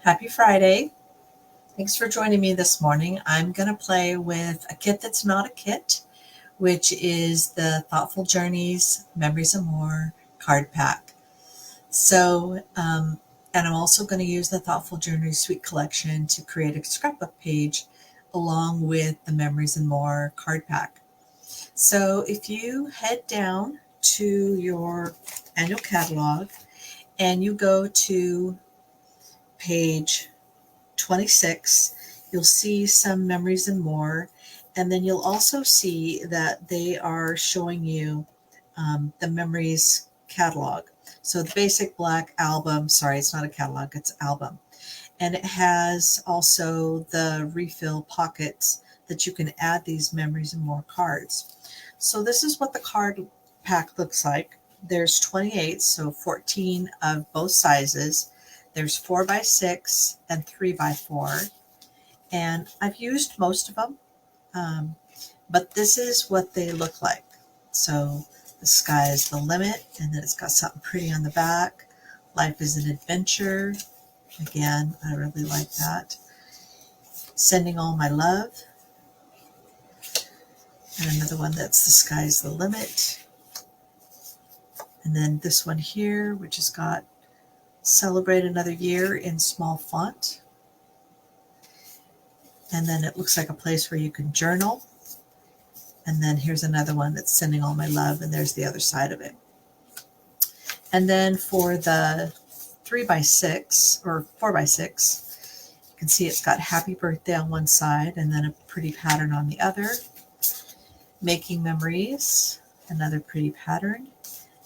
Happy Friday. Thanks for joining me this morning. I'm going to play with a kit that's not a kit, which is the Thoughtful Journeys, Memories and More card pack. And I'm also going to use the Thoughtful Journeys Suite Collection to create a scrapbook page along with the Memories and More card pack. So if you head down to your annual catalog and you go to page 26, you'll see some Memories and More, and then you'll also see that they are showing you the Memories catalog. So the basic black album, sorry, it's not a catalog, it's album. And it has also the refill pockets that you can add these Memories and More cards. So this is what the card pack looks like. There's 28, so 14 of both sizes. There's 4x6 and 3x4. And I've used most of them, but this is what they look like. So the sky is the limit, and then it's got something pretty on the back. Life is an adventure. Again, I really like that. Sending all my love. And another one that's the sky's the limit. And then this one here, which has got celebrate another year in small font. And then it looks like a place where you can journal. And then here's another one that's sending all my love, and there's the other side of it. And then for the 3x6 or 4x6, you can see it's got happy birthday on one side and then a pretty pattern on the other. Making memories, another pretty pattern.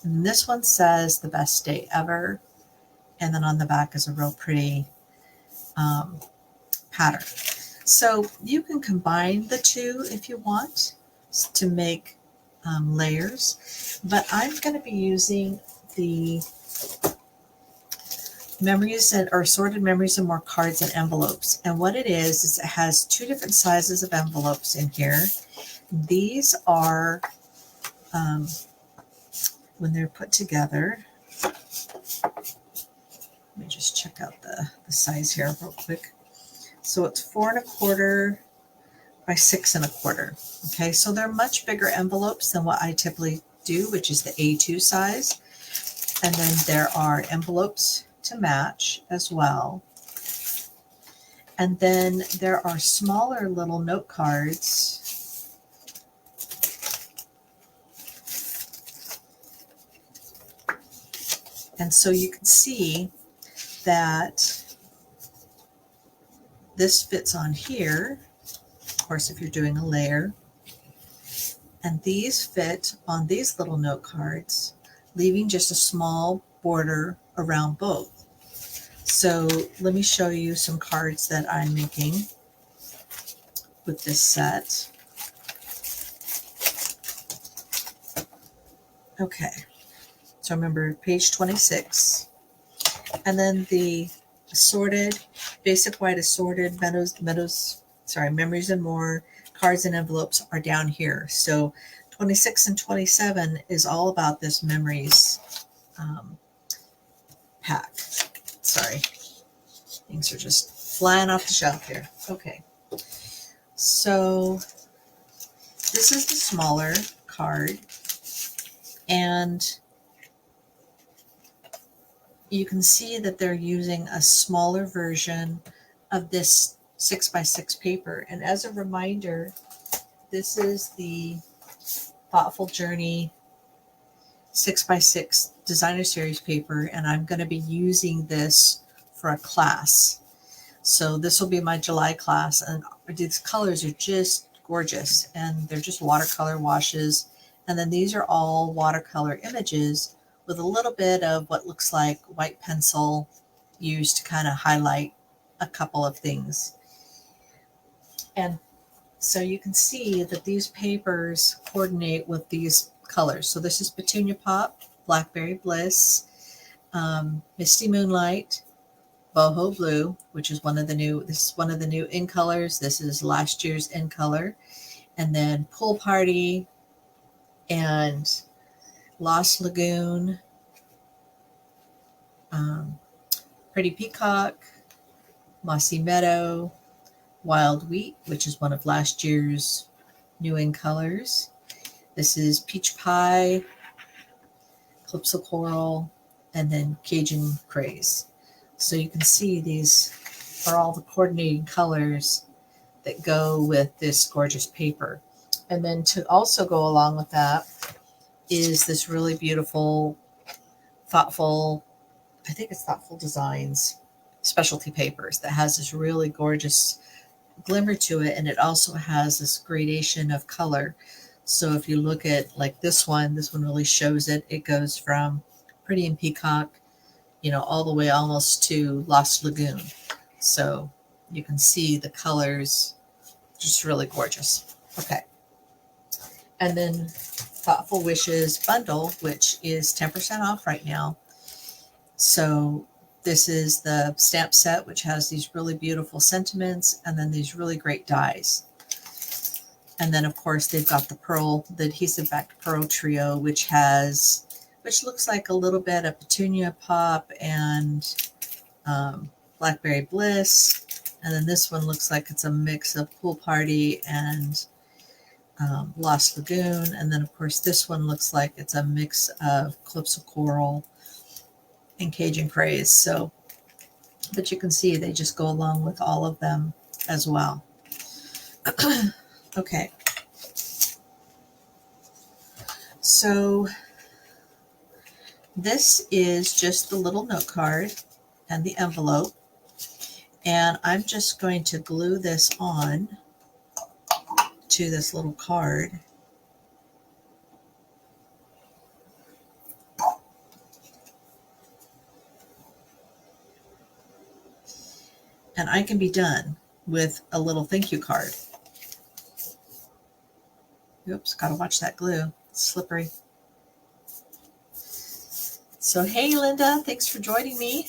And this one says the best day ever. And then on the back is a real pretty pattern. So you can combine the two if you want to make layers, but I'm going to be using the memories or sorted Memories and More cards and envelopes. And what it is it has two different sizes of envelopes in here. These are, when they're put together, let me just check out the size here real quick. So it's 4 1/4 by 6 1/4. Okay, so they're much bigger envelopes than what I typically do, which is the A2 size. And then there are envelopes to match as well. And then there are smaller little note cards. And so you can see that this fits on here, of course, if you're doing a layer. And these fit on these little note cards, leaving just a small border around both. So let me show you some cards that I'm making with this set. Okay, so remember page 26. And then the assorted, basic white assorted Memories and More cards and envelopes are down here. So 26 and 27 is all about this memories pack. Sorry, things are just flying off the shelf here. Okay, so this is the smaller card, and you can see that they're using a smaller version of this 6x6 paper. And as a reminder, this is the Thoughtful Journey 6x6 Designer Series paper, and I'm going to be using this for a class. So this will be my July class, and these colors are just gorgeous, and they're just watercolor washes. And then these are all watercolor images with a little bit of what looks like white pencil used to kind of highlight a couple of things. And so you can see that these papers coordinate with these colors. So this is Petunia Pop, Blackberry Bliss, Misty Moonlight, Boho Blue, which is this is one of the new in colors. This is last year's in color. And then Pool Party and Lost Lagoon, Pretty Peacock, Mossy Meadow, Wild Wheat, which is one of last year's new in colors. This is Peach Pie, Calypso Coral, and then Cajun Craze. So you can see these are all the coordinating colors that go with this gorgeous paper. And then to also go along with that is this really beautiful, thoughtful, I think it's Thoughtful Designs specialty papers that has this really gorgeous glimmer to it, and it also has this gradation of color. So if you look at like this one really shows it. It goes from Pretty in Peacock, you know, all the way almost to Lost Lagoon. So you can see the colors, just really gorgeous. Okay. And then Thoughtful Wishes bundle, which is 10% off right now. So this is the stamp set, which has these really beautiful sentiments and then these really great dies. And then, of course, they've got the adhesive backed pearl trio, which looks like a little bit of Petunia Pop and Blackberry Bliss. And then this one looks like it's a mix of Pool Party and Lost Lagoon. And then, of course, this one looks like it's a mix of Calypso Coral and Cajun Craze. So, but you can see they just go along with all of them as well. Okay. So this is just the little note card and the envelope. And I'm just going to glue this on to this little card. And I can be done with a little thank you card. Oops, gotta watch that glue. It's slippery. So, hey, Linda, thanks for joining me.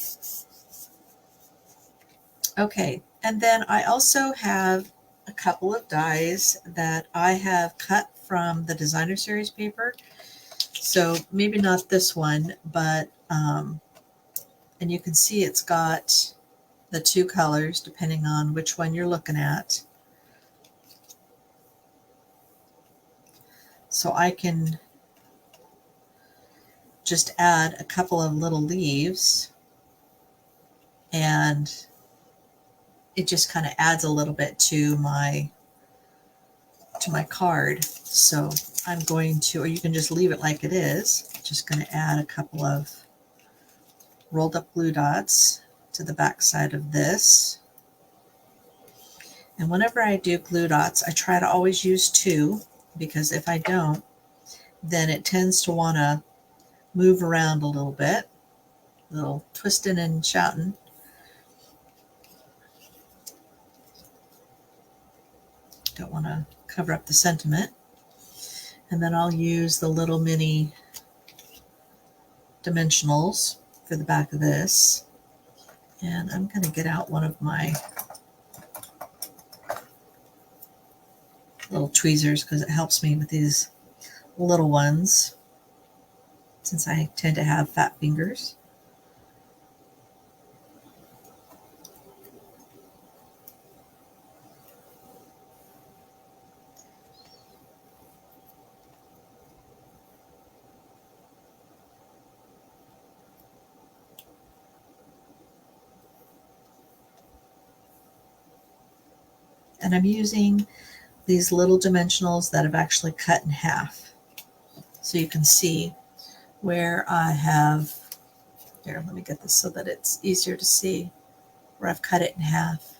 Okay, and then I also have a couple of dies that I have cut from the designer series paper. So maybe not this one, but, and you can see it's got the two colors depending on which one you're looking at. So I can just add a couple of little leaves and it just kind of adds a little bit to my card. So I'm going to, or you can just leave it like it is. Just going to add a couple of rolled up glue dots to the back side of this. And whenever I do glue dots, I try to always use two, because if I don't, then it tends to want to move around a little bit, a little twisting and shouting. Don't want to cover up the sentiment. And then I'll use the little mini dimensionals for the back of this. And I'm going to get out one of my little tweezers because it helps me with these little ones, since I tend to have fat fingers. And I'm using these little dimensionals that I've actually cut in half. So you can see where I have, here, let me get this so that it's easier to see, where I've cut it in half.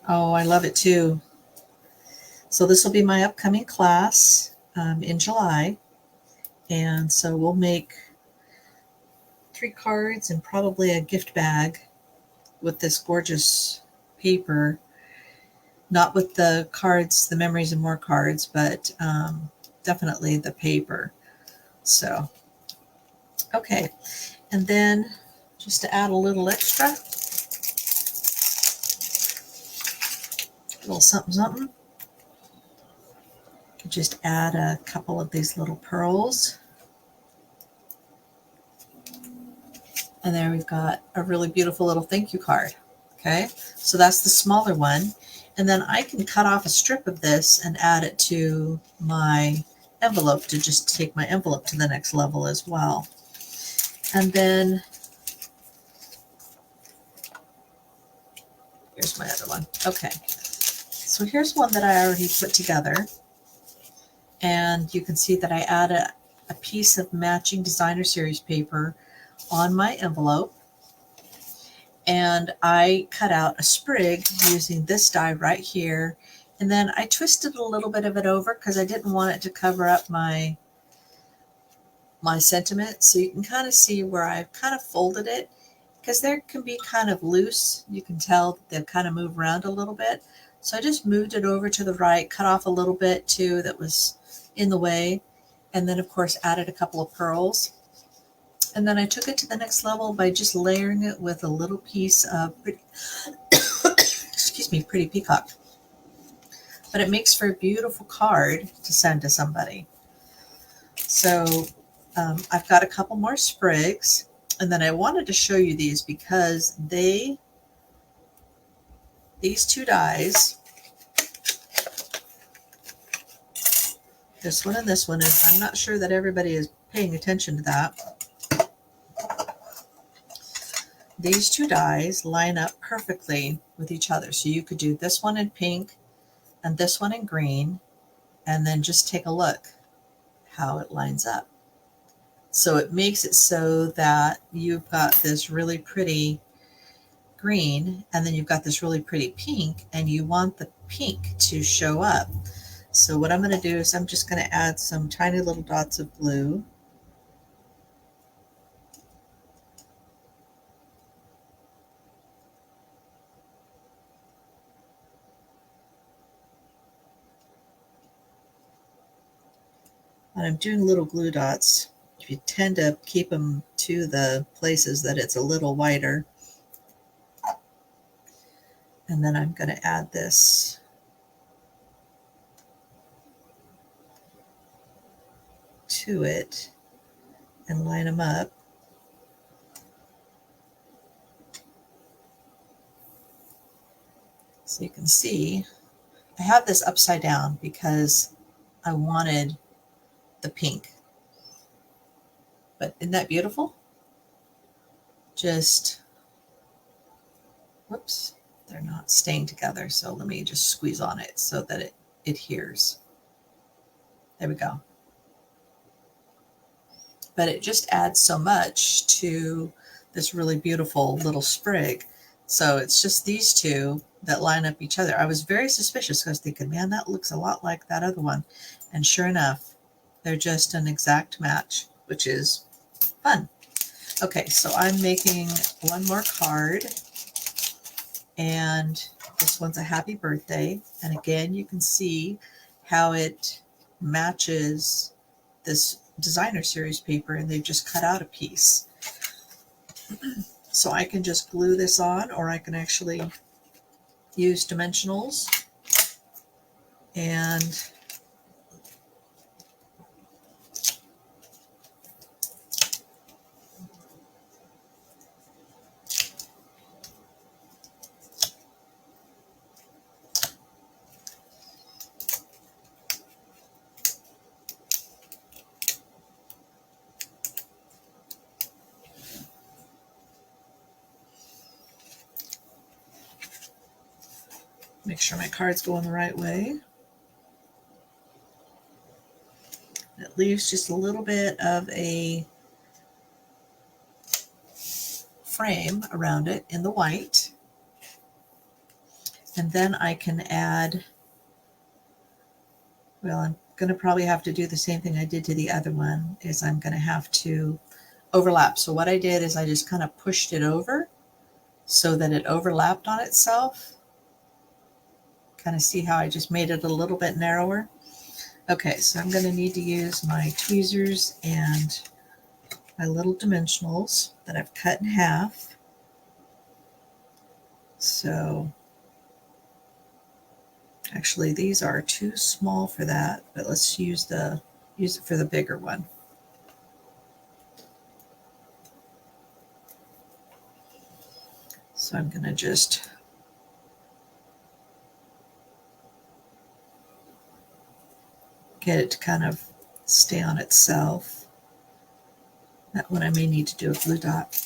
Oh, I love it too. So this will be my upcoming class in July. And so we'll make 3 cards and probably a gift bag with this gorgeous paper. Not with the cards, the Memories and More cards, but definitely the paper. So, okay. And then just to add a little extra, a little something, something, you just add a couple of these little pearls. And there we've got a really beautiful little thank you card. Okay, so that's the smaller one. And then I can cut off a strip of this and add it to my envelope to just take my envelope to the next level as well. And then here's my other one. Okay, so here's one that I already put together. And you can see that I added a piece of matching designer series paper on my envelope. And I cut out a sprig using this die right here. And then I twisted a little bit of it over because I didn't want it to cover up my sentiment. So you can kind of see where I've kind of folded it, because there can be kind of loose. You can tell they've kind of moved around a little bit. So I just moved it over to the right, cut off a little bit too that was in the way. And then of course added a couple of pearls. And then I took it to the next level by just layering it with a little piece of pretty, excuse me, pretty peacock. But it makes for a beautiful card to send to somebody. So I've got a couple more sprigs, and then I wanted to show you these because these two dies, this one and this one, and I'm not sure that everybody is paying attention to that. These two dies line up perfectly with each other. So you could do this one in pink and this one in green, and then just take a look how it lines up. So it makes it so that you've got this really pretty green, and then you've got this really pretty pink, and you want the pink to show up. So what I'm going to do is I'm just going to add some tiny little dots of blue. And I'm doing little glue dots. You tend to keep them to the places that it's a little wider. And then I'm going to add this to it and line them up. So you can see I have this upside down because I wanted the pink. But isn't that beautiful? Just, whoops, they're not staying together. So let me just squeeze on it so that it adheres. There we go. But it just adds so much to this really beautiful little sprig. So it's just these two that line up each other. I was very suspicious because I was thinking, man, that looks a lot like that other one. And sure enough, they're just an exact match, which is fun. Okay, so I'm making one more card, and this one's a happy birthday. And again, you can see how it matches this designer series paper, and they've just cut out a piece. So I can just glue this on, or I can actually use dimensionals and make sure my card's going the right way. It leaves just a little bit of a frame around it in the white. And then I can add, well, I'm going to probably have to do the same thing I did to the other one, is I'm going to have to overlap. So what I did is I just kind of pushed it over so that it overlapped on itself. Kind of see how I just made it a little bit narrower. Okay, so I'm going to need to use my tweezers and my little dimensionals that I've cut in half. So actually these are too small for that, but let's use it for the bigger one. So I'm going to just get it to kind of stay on itself. That one I may need to do a glue dot.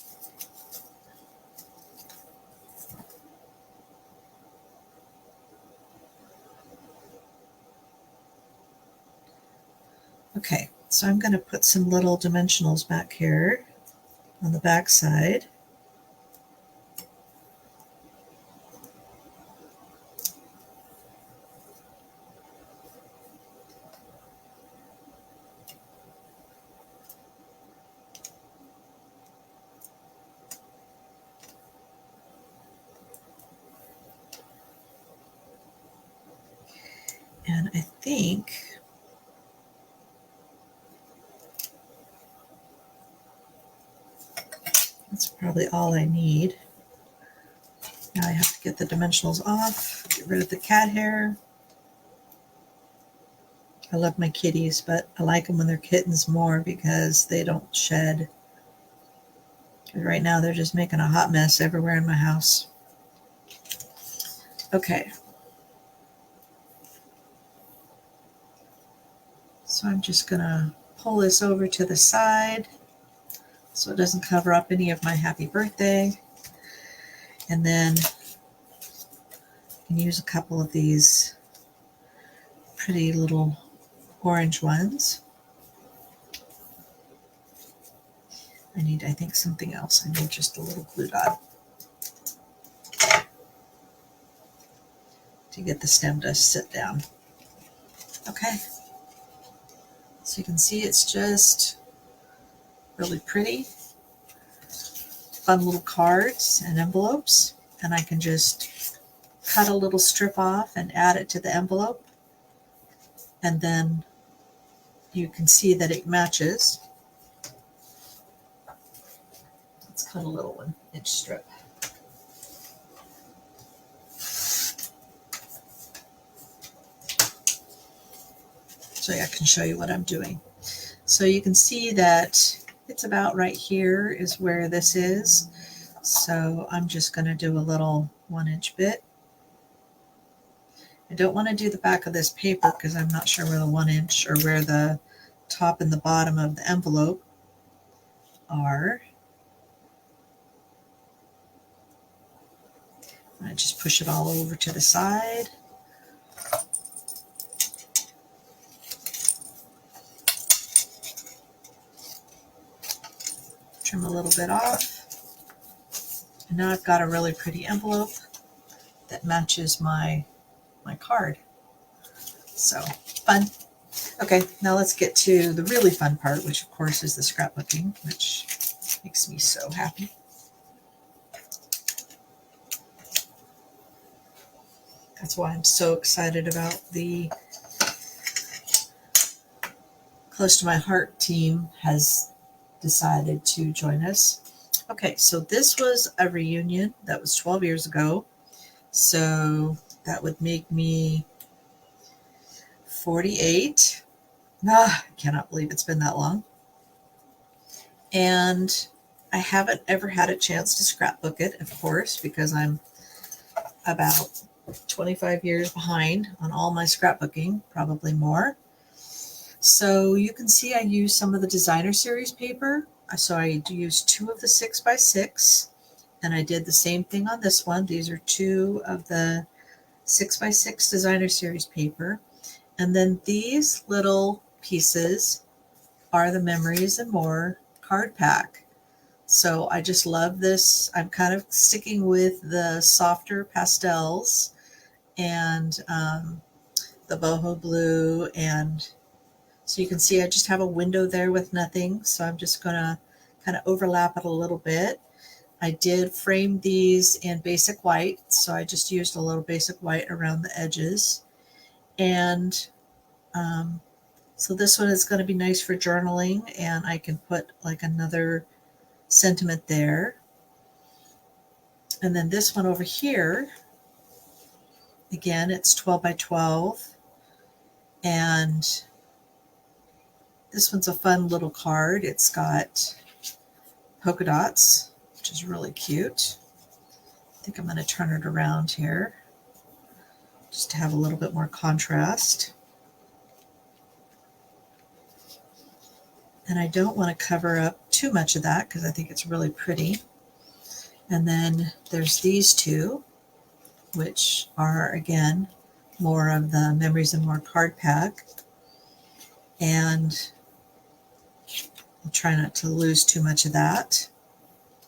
Okay, so I'm going to put some little dimensionals back here on the back side. And I think that's probably all I need. Now I have to get the dimensionals off, get rid of the cat hair. I love my kitties, but I like them when they're kittens more because they don't shed. Right now they're just making a hot mess everywhere in my house. Okay. So I'm just going to pull this over to the side so it doesn't cover up any of my happy birthday. And then I can use a couple of these pretty little orange ones. I think, something else. I need just a little glue dot to get the stem to sit down. Okay. So you can see it's just really pretty. Fun little cards and envelopes. And I can just cut a little strip off and add it to the envelope. And then you can see that it matches. Let's cut a little 1-inch strip. So I can show you what I'm doing. So you can see that it's about right here is where this is. So I'm just going to do a little 1-inch bit. I don't want to do the back of this paper because I'm not sure where the 1-inch or where the top and the bottom of the envelope are. I just push it all over to the side. Trim a little bit off. And now I've got a really pretty envelope that matches my card. So fun. Okay, now let's get to the really fun part, which of course is the scrapbooking, which makes me so happy. That's why I'm so excited about the Close to My Heart team has decided to join us. Okay, so this was a reunion that was 12 years ago. So that would make me 48. I cannot believe it's been that long. And I haven't ever had a chance to scrapbook it, of course, because I'm about 25 years behind on all my scrapbooking, probably more. So you can see I use some of the designer series paper. So I used 2 of the 6x6, and I did the same thing on this one. These are 2 of the 6x6 designer series paper. And then these little pieces are the Memories and More card pack. So I just love this. I'm kind of sticking with the softer pastels and the boho blue. And so you can see I just have a window there with nothing. So I'm just going to kind of overlap it a little bit. I did frame these in basic white. So I just used a little basic white around the edges. And so this one is going to be nice for journaling, and I can put like another sentiment there. And then this one over here, again, it's 12 by 12. And this one's a fun little card. It's got polka dots, which is really cute. think I'm going to turn it around here just to have a little bit more contrast. And I don't want to cover up too much of that because I think it's really pretty. And then there's these two, which are, again, more of the Memories and More card pack. And I'll try not to lose too much of that.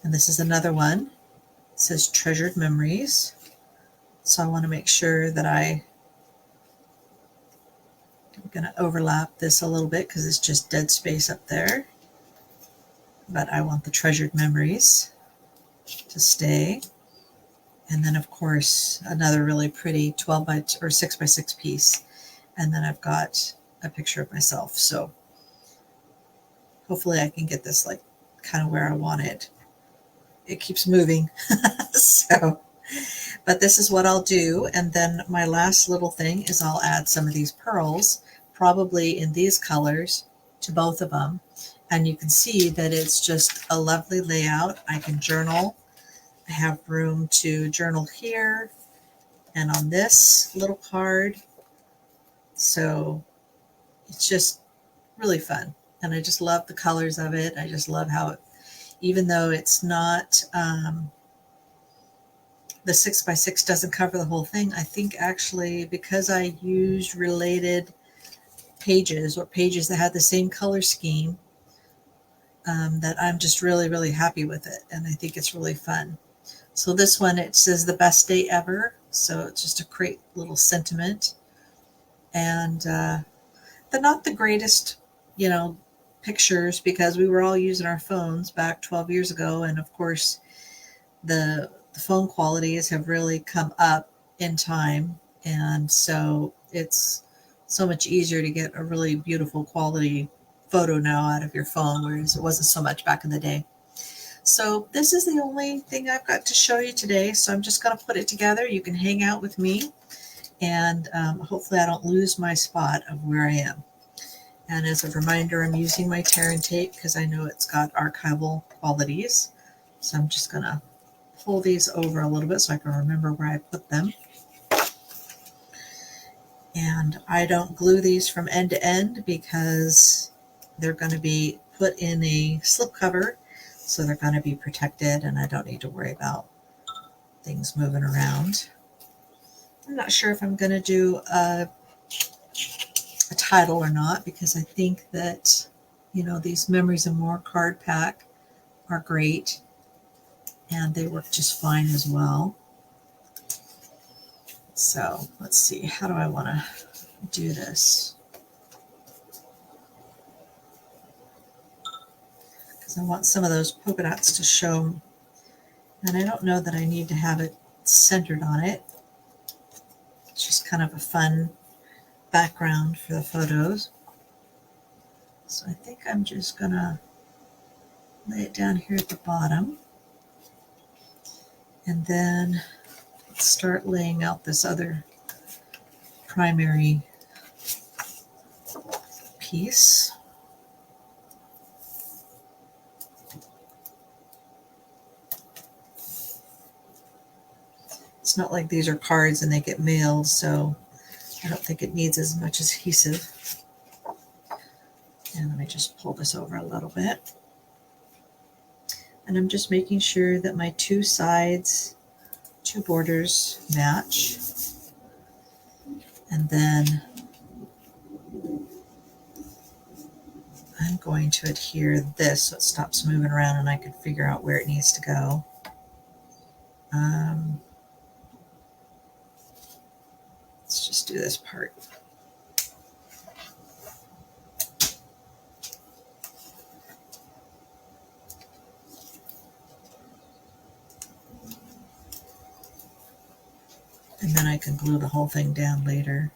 And this is another one. It says Treasured Memories. So I want to make sure that I'm going to overlap this a little bit because it's just dead space up there. But I want the Treasured Memories to stay. And then, of course, another really pretty 12 by or 6 by 6 piece. And then I've got a picture of myself. So hopefully I can get this like kind of where I want it. It keeps moving. So, but this is what I'll do. And then my last little thing is I'll add some of these pearls, probably in these colors, to both of them. And you can see that it's just a lovely layout. I can journal. I have room to journal here and on this little card. So it's just really fun. And I just love the colors of it. I just love how it, even though it's not, the 6 by 6 doesn't cover the whole thing. I think actually because I used related pages or pages that had the same color scheme, that I'm just really, really happy with it. And I think it's really fun. So this one, it says the best day ever. So it's just a great little sentiment. And they're not the greatest, you know, pictures because we were all using our phones back 12 years ago. And of course, the phone qualities have really come up in time. And so it's so much easier to get a really beautiful quality photo now out of your phone, whereas it wasn't so much back in the day. So this is the only thing I've got to show you today. So I'm just going to put it together. You can hang out with me, and hopefully I don't lose my spot of where I am. And as a reminder, I'm using my tear and tape because I know it's got archival qualities. So I'm just going to pull these over a little bit so I can remember where I put them. And I don't glue these from end to end because they're going to be put in a slipcover. So they're going to be protected and I don't need to worry about things moving around. I'm not sure if I'm going to do a title or not because I think that, you know, these Memories and More card pack are great and they work just fine as well. So let's see, how do I want to do this? Because I want some of those polka dots to show, and I don't know that I need to have it centered on it. It's just kind of a fun background for the photos. So I think I'm just gonna lay it down here at the bottom. And then let's start laying out this other primary piece. It's not like these are cards and they get mailed, so I don't think it needs as much adhesive. And let me just pull this over a little bit. And I'm just making sure that my two sides, two borders match. And then I'm going to adhere this so it stops moving around and I can figure out where it needs to go. Let's just do this part. And then I can glue the whole thing down later.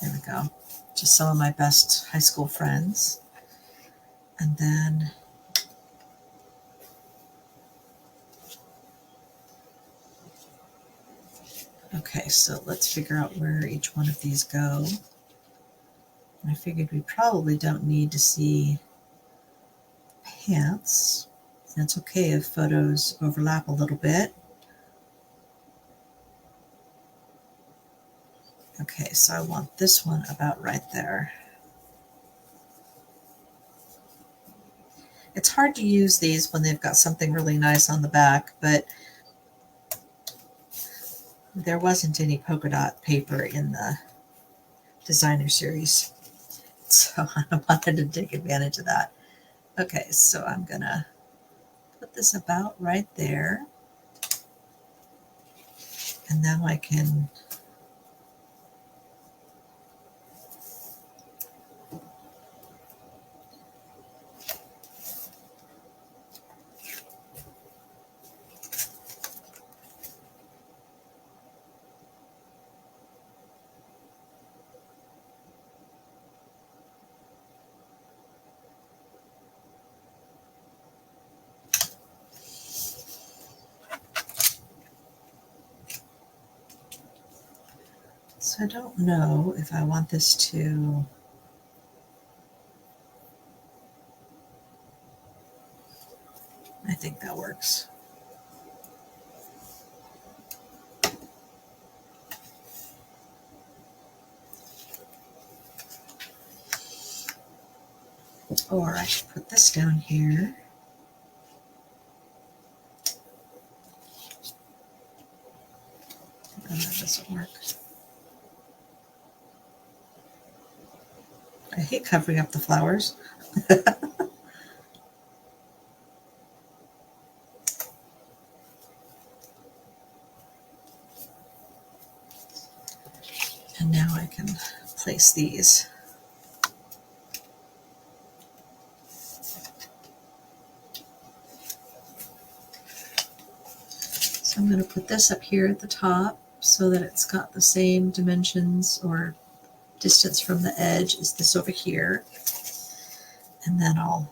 There we go. Just some of my best high school friends. And then okay, so let's figure out where each one of these go. And I figured we probably don't need to see pants. That's okay if photos overlap a little bit. Okay, so I want this one about right there. It's hard to use these when they've got something really nice on the back, but there wasn't any polka dot paper in the designer series, so I wanted to take advantage of that. Okay, so I'm gonna put this about right there, and now I can so I don't know if I want this to, I think that works. Or I should put this down here. Oh, that doesn't work. I hate covering up the flowers. And now I can place these. So I'm going to put this up here at the top so that it's got the same dimensions or distance from the edge as this over here. And then I'm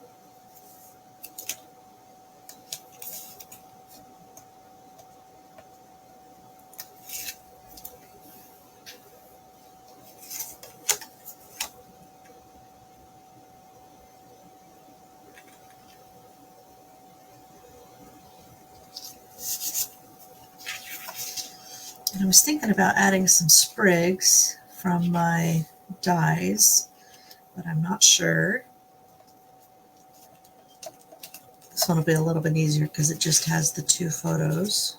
And I was thinking about adding some sprigs from my dies, but I'm not sure. This one will be a little bit easier because it just has the two photos.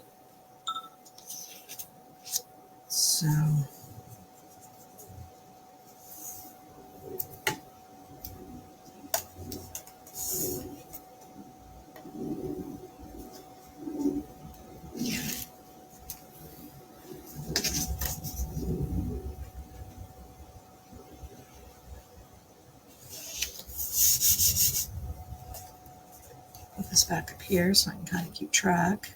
So put this back up here so I can kind of keep track.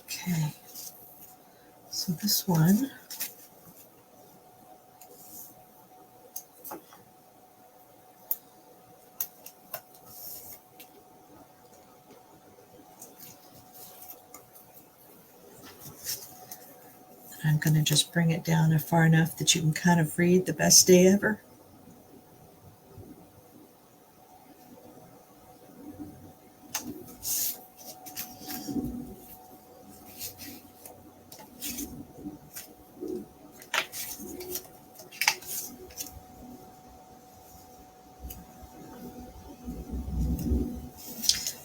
Okay, so this one, I'm going to just bring it down far enough that you can kind of read the best day ever.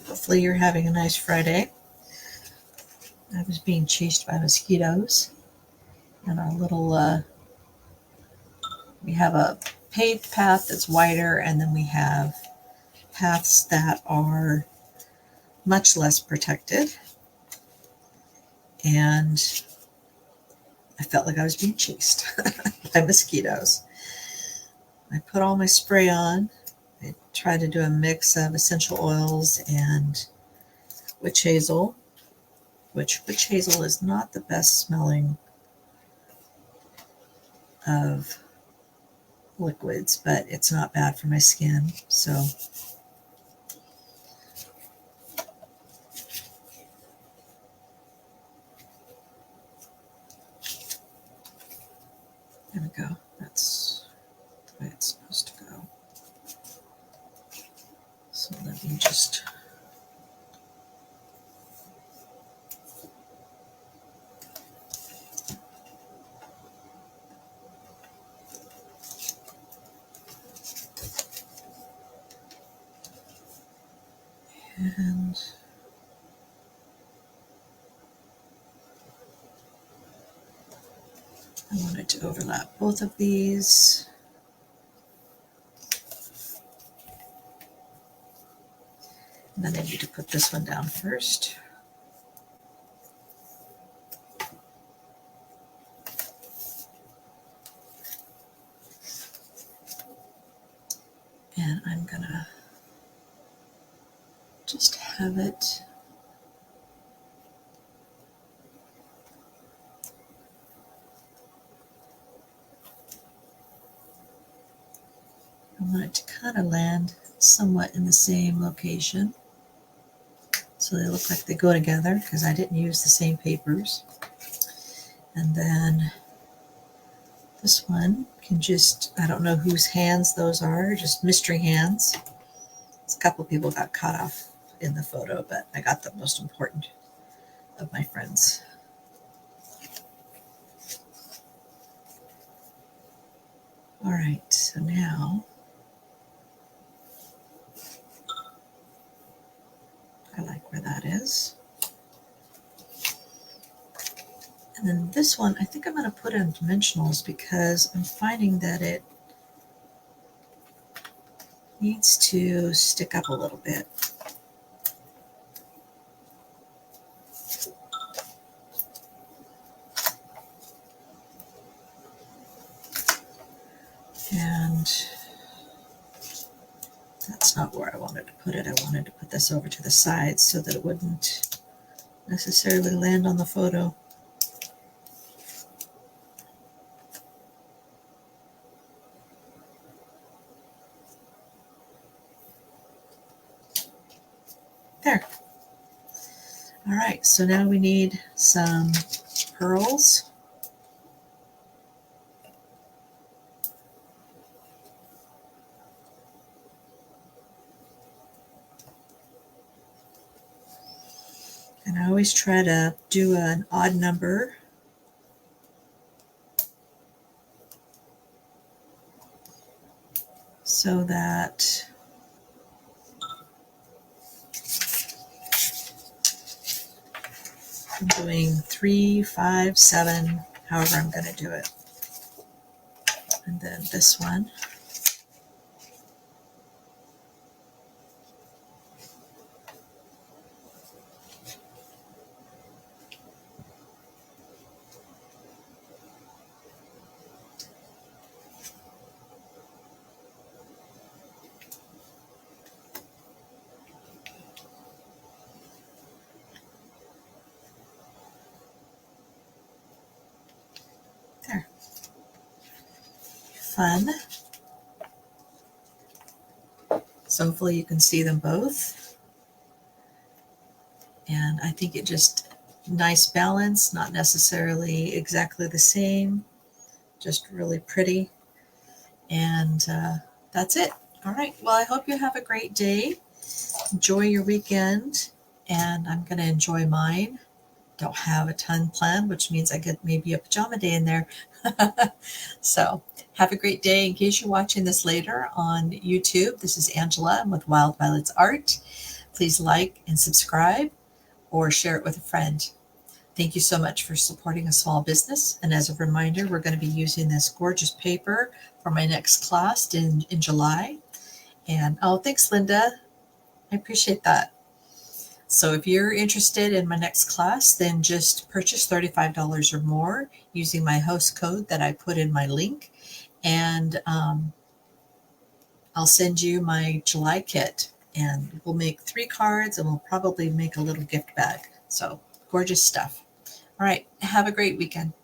Hopefully you're having a nice Friday. I was being chased by mosquitos. And our little, we have a paved path that's wider, and then we have paths that are much less protected. and I felt like I was being chased by mosquitoes. I put all my spray on. I tried to do a mix of essential oils and witch hazel, which witch hazel is not the best smelling of liquids, but it's not bad for my skin. So there we go. That's the way it's supposed to go. So let me just and I wanted to overlap both of these. And then I need to put this one down first. And I'm gonna just have it I want it to kind of land somewhat in the same location. So they look like they go together because I didn't use the same papers. And then this one can just, I don't know whose hands those are, just mystery hands. A couple people got cut off in the photo, but I got the most important of my friends. All right, so now I like where that is. And then this one, I think I'm going to put in dimensionals because I'm finding that it needs to stick up a little bit. And that's not where I wanted to put it. I wanted to put this over to the side so that it wouldn't necessarily land on the photo. There. All right, so now we need some pearls. And I always try to do an odd number. So that I'm doing 3, 5, 7, however I'm going to do it. And then this one. There. Fun. So hopefully you can see them both. And I think it just nice balance, not necessarily exactly the same, just really pretty. And that's it. All right. Well, I hope you have a great day. Enjoy your weekend. And I'm going to enjoy mine. Don't have a ton planned, which means I get maybe a pajama day in there. So have a great day. In case you're watching this later on YouTube, this is Angela. I'm with Wild Violets Art. Please like and subscribe or share it with a friend. Thank you so much for supporting a small business. And as a reminder, we're going to be using this gorgeous paper for my next class in July. And oh, thanks, Linda. I appreciate that. So if you're interested in my next class, then just purchase $35 or more using my host code that I put in my link. And I'll send you my July kit. And we'll make 3 cards, and we'll probably make a little gift bag. So gorgeous stuff. All right. Have a great weekend.